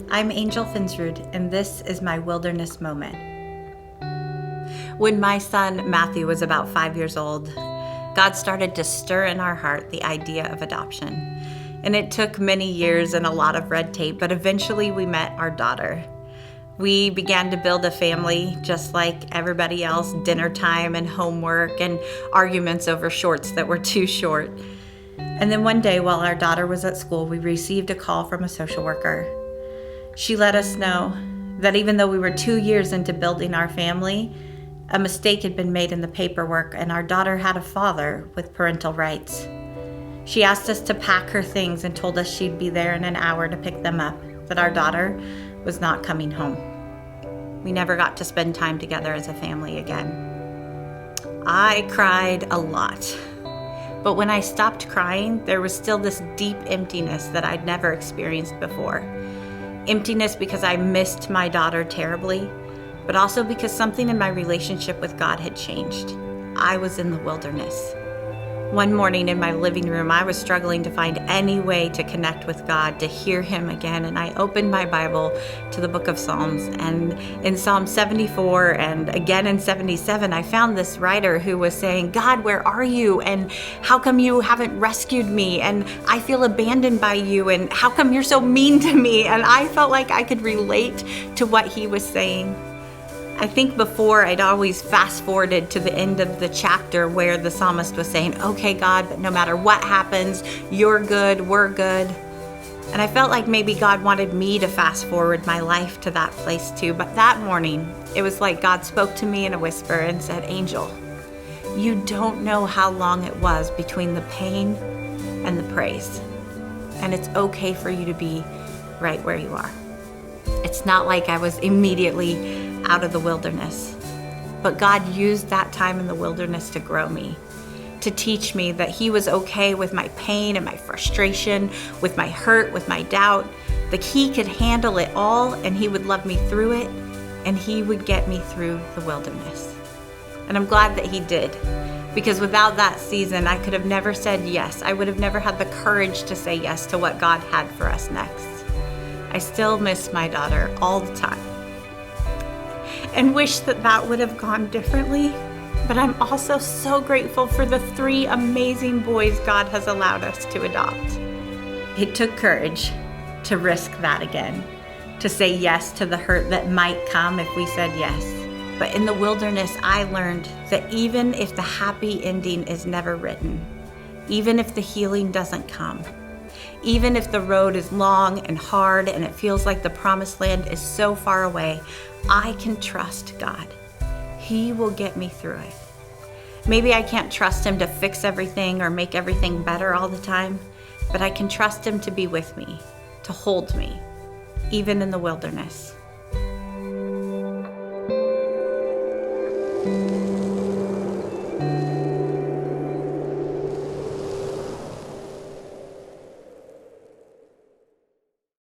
I'm Angel Finsrud, and this is my wilderness moment. When my son Matthew was about 5 years old, God started to stir in our heart the idea of adoption. And it took many years and a lot of red tape, but eventually we met our daughter. We began to build a family just like everybody else, dinner time and homework and arguments over shorts that were too short. And then one day while our daughter was at school, we received a call from a social worker. She let us know that even though we were 2 years into building our family, a mistake had been made in the paperwork and our daughter had a father with parental rights. She asked us to pack her things and told us she'd be there in an hour to pick them up, that our daughter was not coming home. We never got to spend time together as a family again. I cried a lot, but when I stopped crying, there was still this deep emptiness that I'd never experienced before. Emptiness because I missed my daughter terribly, but also because something in my relationship with God had changed. I was in the wilderness. One morning in my living room, I was struggling to find any way to connect with God, to hear Him again, and I opened my Bible to the book of Psalms. And in Psalm 74 and again in 77, I found this writer who was saying, "God, where are you? And how come you haven't rescued me? And I feel abandoned by you. And how come you're so mean to me?" And I felt like I could relate to what he was saying. I think before I'd always fast forwarded to the end of the chapter where the psalmist was saying, "Okay, God, but no matter what happens, you're good, we're good." And I felt like maybe God wanted me to fast forward my life to that place too. But that morning, it was like God spoke to me in a whisper and said, "Angel, you don't know how long it was between the pain and the praise. And it's okay for you to be right where you are." It's not like I was immediately out of the wilderness, but God used that time in the wilderness to grow me, to teach me that He was okay with my pain and my frustration, with my hurt, with my doubt, that He could handle it all and He would love me through it and He would get me through the wilderness. And I'm glad that He did, because without that season, I could have never said yes. I would have never had the courage to say yes to what God had for us next. I still miss my daughter all the time and wish that that would have gone differently. But I'm also so grateful for the 3 amazing boys God has allowed us to adopt. It took courage to risk that again, to say yes to the hurt that might come if we said yes. But in the wilderness, I learned that even if the happy ending is never written, even if the healing doesn't come, even if the road is long and hard and it feels like the promised land is so far away, I can trust God. He will get me through it. Maybe I can't trust Him to fix everything or make everything better all the time, but I can trust Him to be with me, to hold me, even in the wilderness.